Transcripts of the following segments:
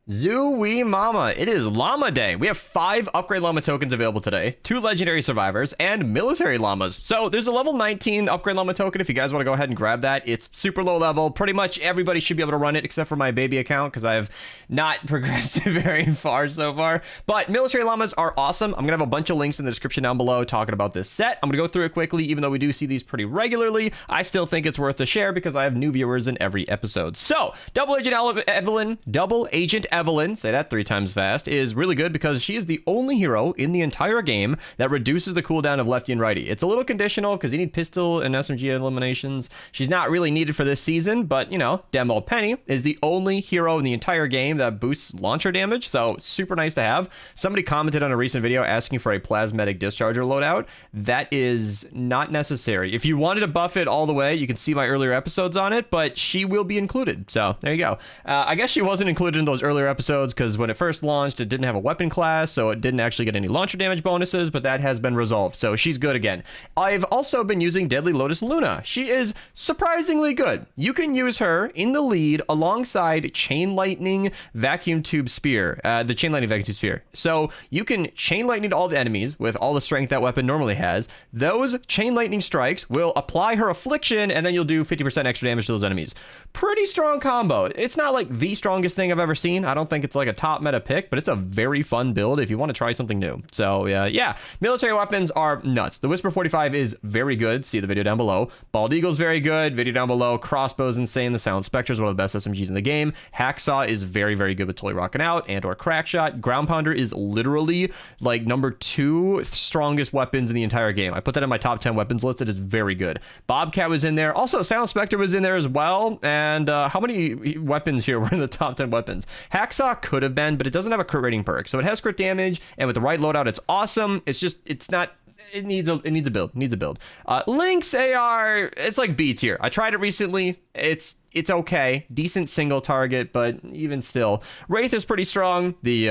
Zooey Mama, it is Llama Day. We have 5 upgrade llama tokens available today, 2 legendary survivors, and military llamas. So there's a level 19 upgrade llama token if you guys want to go ahead and grab that. It's super low level. Pretty much everybody should be able to run it except for my baby account because I have not progressed very far so far. But military llamas are awesome. I'm going to have a bunch of links in the description down below talking about this set. I'm going to go through it quickly, even though we do see these pretty regularly. I still think it's worth a share because I have new viewers in every episode. So Double Agent Evelyn, say that 3 times fast, is really good because she is the only hero in the entire game that reduces the cooldown of lefty and righty. It's a little conditional because you need pistol and SMG eliminations. She's not really needed for this season, but, you know, Demo Penny is the only hero in the entire game that boosts launcher damage, so super nice to have. Somebody commented on a recent video asking for a plasmatic discharger loadout. That is not necessary. If you wanted to buff it all the way, you can see my earlier episodes on it, but she will be included, so there you go. I guess she wasn't included in those earlier episodes because when it first launched, it didn't have a weapon class, so it didn't actually get any launcher damage bonuses, but that has been resolved, so she's good again. I've also been using Deadly Lotus Luna. She is surprisingly good. You can use her in the lead alongside Chain Lightning Vacuum Tube Spear, the Chain Lightning Vacuum Tube Spear. So you can Chain Lightning to all the enemies with all the strength that weapon normally has. Those Chain Lightning strikes will apply her Affliction, and then you'll do 50% extra damage to those enemies. Pretty strong combo. It's not like the strongest thing I've ever seen. I don't think it's like a top meta pick, but it's a very fun build if you want to try something new. So yeah, military weapons are nuts. The Whisper 45 is very good. See the video down below. Bald Eagle's very good. Video down below. Crossbow's insane. The Silent Spectre is one of the best SMGs in the game. Hacksaw is very, very good with totally rocking out and or Crackshot. Ground Pounder is literally like number 2 strongest weapons in the entire game. I put that in my top 10 weapons list. It is very good. Bobcat was in there. Also, Silent Spectre was in there as well. And how many weapons here were in the top 10 weapons? Hacksaw could have been, but it doesn't have a crit rating perk. So it has crit damage, and with the right loadout, it's awesome. It's just, it's not... It needs a build. Lynx AR, it's like B tier. I tried it recently. It's okay. Decent single target, but even still. Wraith is pretty strong. The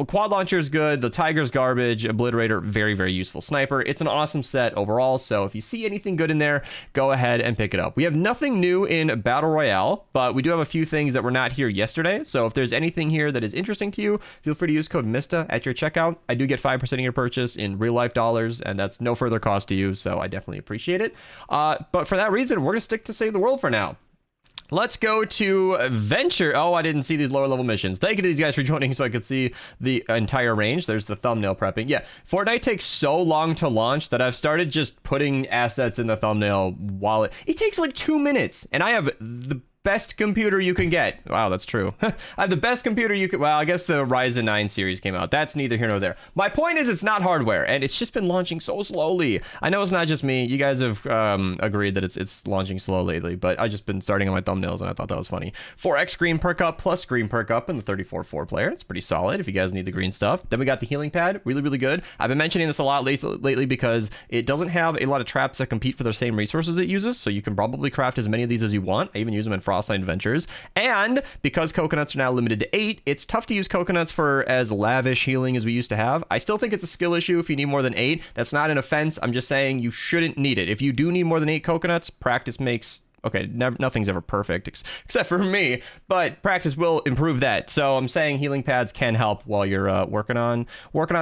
quad launcher is good. The Tiger's garbage. Obliterator, very, very useful sniper. It's an awesome set overall, so if you see anything good in there, go ahead and pick it up. We have nothing new in Battle Royale, but we do have a few things that were not here yesterday, so if there's anything here that is interesting to you, feel free to use code Mista at your checkout. I do get 5% of your purchase in real life dollars, and that's no further cost to you, so I definitely appreciate it. But for that reason, we're going to stick to Save the World for now. Let's go to Venture. Oh, I didn't see these lower level missions. Thank you to these guys for joining so I could see the entire range. There's the thumbnail prepping. Yeah, Fortnite takes so long to launch that I've started just putting assets in the thumbnail while it takes like 2 minutes. And I have the best computer you can get. Wow, that's true. I have the best computer you could... Well, I guess the Ryzen 9 series came out. That's neither here nor there. My point is it's not hardware, and it's just been launching so slowly. I know it's not just me. You guys have agreed that it's launching slow lately, but I've just been starting on my thumbnails, and I thought that was funny. 4x green perk up plus green perk up in the 34-4 player. It's pretty solid if you guys need the green stuff. Then we got the healing pad. Really, really good. I've been mentioning this a lot lately because it doesn't have a lot of traps that compete for the same resources it uses, so you can probably craft as many of these as you want. I even use them in Frostline Adventures. And because coconuts are now limited to 8, it's tough to use coconuts for as lavish healing as we used to have. I still think it's a skill issue if you need more than 8. That's not an offense. I'm just saying you shouldn't need it. If you do need more than 8 coconuts, practice makes... Okay, nothing's ever perfect except for me, but practice will improve that. So I'm saying healing pads can help while you're working on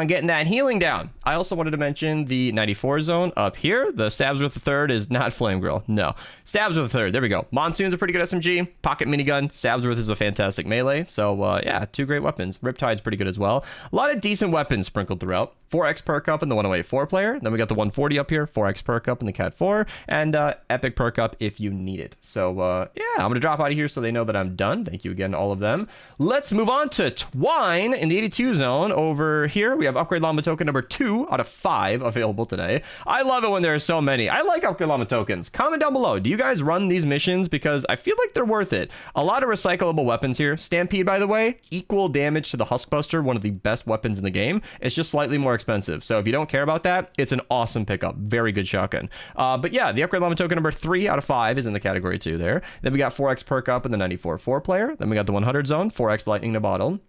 getting that healing down. I also wanted to mention the 94 zone up here. The Stabs with the Third is not Flame Grill. No, Stabs with the Third. There we go. Monsoon's a pretty good SMG. Pocket minigun. Stabs with is a fantastic melee. So yeah, 2 great weapons. Riptide's pretty good as well. A lot of decent weapons sprinkled throughout. 4x perk up in the 108-4 player. Then we got the 140 up here. 4x perk up in the Cat 4, and epic perk up if you need it. So yeah, I'm gonna drop out of here so they know that I'm done. Thank you again to all of them. Let's move on to Twine in the 82 zone. Over here we have upgrade llama token number 2 out of 5 available today. I love it when there are so many. I like upgrade llama tokens. Comment down below, do you guys run these missions? Because I feel like they're worth it. A lot of recyclable weapons here. Stampede, by the way, equal damage to the Huskbuster, one of the best weapons in the game. It's just slightly more expensive, so if you don't care about that, it's an awesome pickup. Very good shotgun. But yeah, the upgrade llama token number 3 out of 5 is in the category 2 there. Then we got 4x perk up in the 94-4 player. Then we got the 100 zone, 4x lightning to bottle.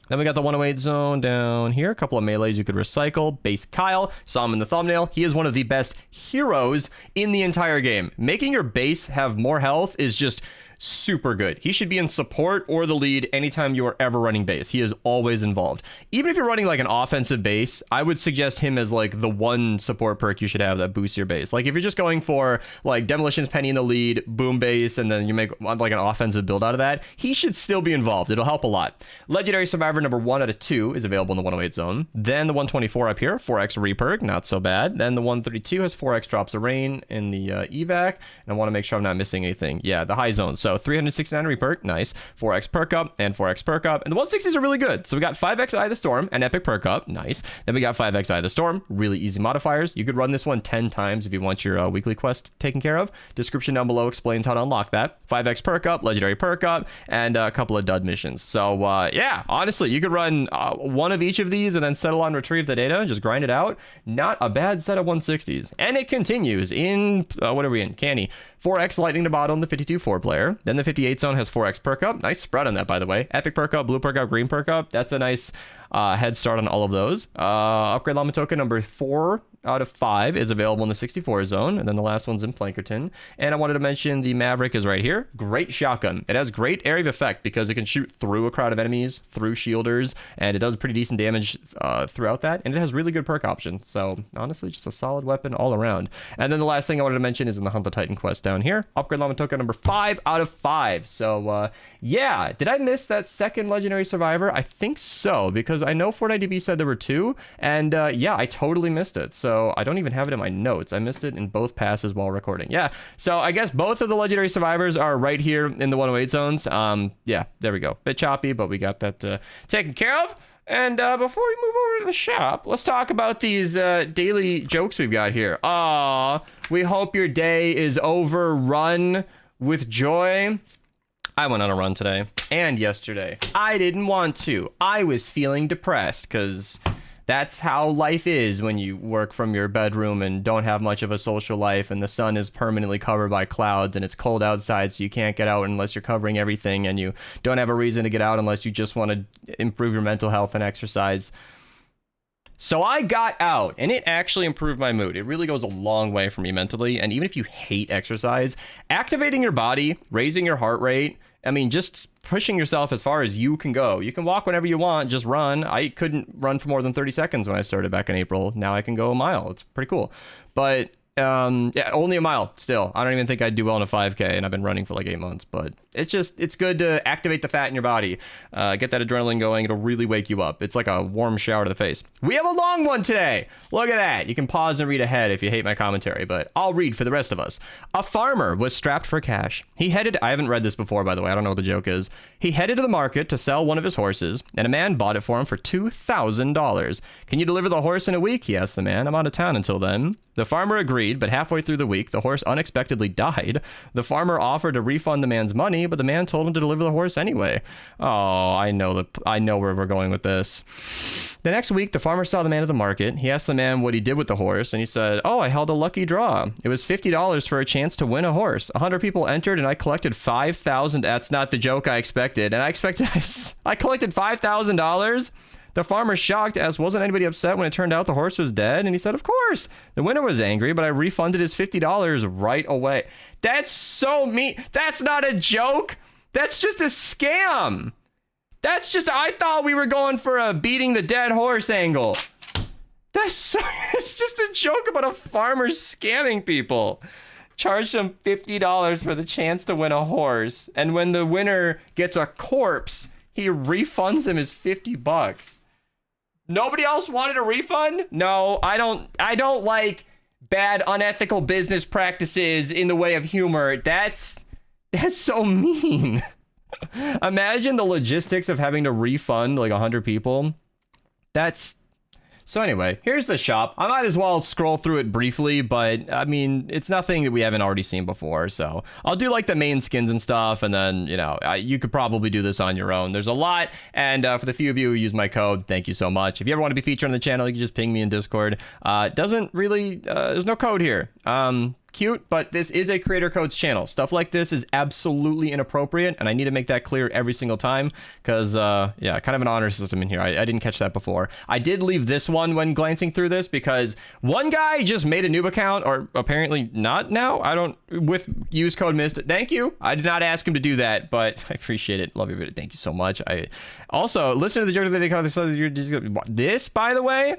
Then we got the 108 zone down here. A couple of melees you could recycle. Base Kyle, saw him in the thumbnail. He is one of the best heroes in the entire game. Making your base have more health is just super good. He should be in support or the lead anytime you are ever running base. He is always involved. Even if you're running like an offensive base, I would suggest him as like the one support perk you should have that boosts your base. Like if you're just going for like Demolition's Penny in the lead, boom base, and then you make like an offensive build out of that, he should still be involved. It'll help a lot. Legendary Survivor number 1 out of 2 is available in the 108 zone. Then the 124 up here, 4x reperk, not so bad. Then the 132 has 4x drops of rain in the evac, and I want to make sure I'm not missing anything. Yeah, the high zone. So 369 reperk, nice. 4x perk up and 4x perk up, and the 160s are really good. So we got 5x Eye of the Storm and epic perk up, nice. Then we got 5x Eye of the Storm, really easy modifiers. You could run this one 10 times if you want your weekly quest taken care of. Description down below explains how to unlock that. 5x perk up, legendary perk up, and a couple of dud missions. So yeah, honestly, you could run one of each of these and then settle on retrieve the data and just grind it out. Not a bad set of 160s. And it continues in, what are we in? Canny. 4x lightning to bottom, the 52 4-player. Then the 58 zone has 4x perk up. Nice spread on that, by the way. Epic perk up, blue perk up, green perk up. That's a nice head start on all of those. Upgrade Llama token number 4 out of 5 is available in the 64 zone, and then the last one's in Plankerton. And I wanted to mention the Maverick is right here. Great shotgun. It has great area of effect because it can shoot through a crowd of enemies, through shielders, and it does pretty decent damage throughout that, and it has really good perk options. So honestly, just a solid weapon all around. And then the last thing I wanted to mention is in the Hunt the Titan quest down here. Upgrade Llama token number 5 out of 5. So yeah, did I miss that second legendary survivor? I think so, because I know Fortnite said there were 2, and yeah, I totally missed it. So I don't even have it in my notes. I missed it in both passes while recording. Yeah, so I guess both of the legendary survivors are right here in the 108 zones. Yeah, there we go. Bit choppy, but we got that taken care of. And before we move over to the shop, let's talk about these daily jokes we've got here. We hope your day is overrun with joy. I went on a run today and yesterday. I didn't want to. I was feeling depressed because that's how life is when you work from your bedroom and don't have much of a social life, and the sun is permanently covered by clouds and it's cold outside, so you can't get out unless you're covering everything, and you don't have a reason to get out unless you just want to improve your mental health and exercise. So I got out, and it actually improved my mood. It really goes a long way for me mentally, and even if you hate exercise, activating your body, raising your heart rate, I mean, just pushing yourself as far as you can go. You can walk whenever you want, just run. I couldn't run for more than 30 seconds when I started back in April. Now I can go a mile. It's pretty cool. But yeah, only a mile still. I don't even think I'd do well in a 5K, and I've been running for like 8 months, but it's good to activate the fat in your body, get that adrenaline going. It'll really wake you up. It's like a warm shower to the face. We have a long one today. Look at that. You can pause and read ahead if you hate my commentary, but I'll read for the rest of us. A farmer was strapped for cash. He headed, I haven't read this before, by the way. I don't know what the joke is. He headed to the market to sell one of his horses, and a man bought it for him for $2,000. Can you deliver the horse in a week? He asked the man. I'm out of town until then. The farmer agreed, but halfway through the week, the horse unexpectedly died. The farmer offered to refund the man's money, but the man told him to deliver the horse anyway. Oh, I know where we're going with this. The next week, the farmer saw the man at the market. He asked the man what he did with the horse, and he said, "Oh, I held a lucky draw. It was $50 for a chance to win a horse. 100 people entered, and I collected $5,000. That's not the joke I expected. And I collected $5,000. The farmer's shocked, as wasn't anybody upset when it turned out the horse was dead, and he said, of course. The winner was angry, but I refunded his $50 right away. That's so mean. That's not a joke. That's just a scam. That's just, I thought we were going for a beating the dead horse angle. It's just a joke about a farmer scamming people. Charged him $50 for the chance to win a horse, and when the winner gets a corpse, he refunds him his $50. Nobody else wanted a refund? No, I don't like bad unethical business practices in the way of humor. That's so mean. Imagine the logistics of having to refund like 100 people. So anyway, here's the shop. I might as well scroll through it briefly, but I mean, it's nothing that we haven't already seen before. So I'll do like the main skins and stuff, and then, you know, you could probably do this on your own. There's a lot, and for the few of you who use my code, thank you so much. If you ever want to be featured on the channel, you can just ping me in Discord. Doesn't really, there's no code here. cute, but this is a creator codes channel. Stuff like this is absolutely inappropriate, and I need to make that clear every single time, because, yeah, kind of an honor system in here. I didn't catch that before. I did leave this one when glancing through this, because one guy just made a noob account, or apparently not now, with use code Mista. Thank you. I did not ask him to do that, but I appreciate it. Love you, video. Thank you so much. I also, listen to the joke that they call this, by the way.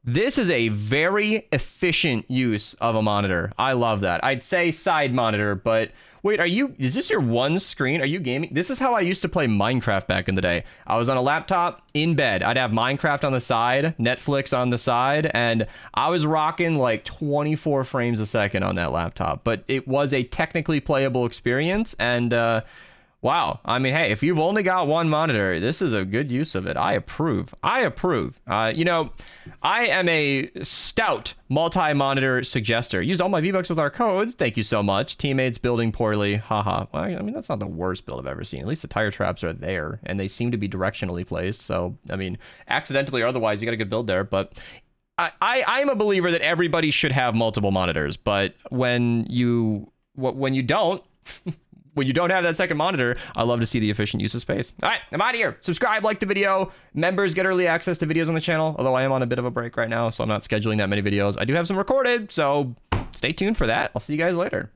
This is a very efficient use of a monitor. I love that. I'd say side monitor, but wait, is this your one screen? Are you gaming? This is how I used to play Minecraft back in the day. I was on a laptop in bed. I'd have Minecraft on the side, Netflix on the side, and I was rocking like 24 frames a second on that laptop. But it was a technically playable experience, and wow. I mean, hey, if you've only got one monitor, this is a good use of it. I approve. I approve. You know, I am a stout multi-monitor suggester. Used all my V-Bucks with our codes. Thank you so much. Teammates building poorly. Haha. Well, I mean, that's not the worst build I've ever seen. At least the tire traps are there, and they seem to be directionally placed. So, I mean, accidentally or otherwise, you got a good build there. But I'm a believer that everybody should have multiple monitors. But when you don't... when you don't have that second monitor, I love to see the efficient use of space. All right, I'm out of here. Subscribe, like the video. Members get early access to videos on the channel, although I am on a bit of a break right now, so I'm not scheduling that many videos. I do have some recorded, so stay tuned for that. I'll see you guys later.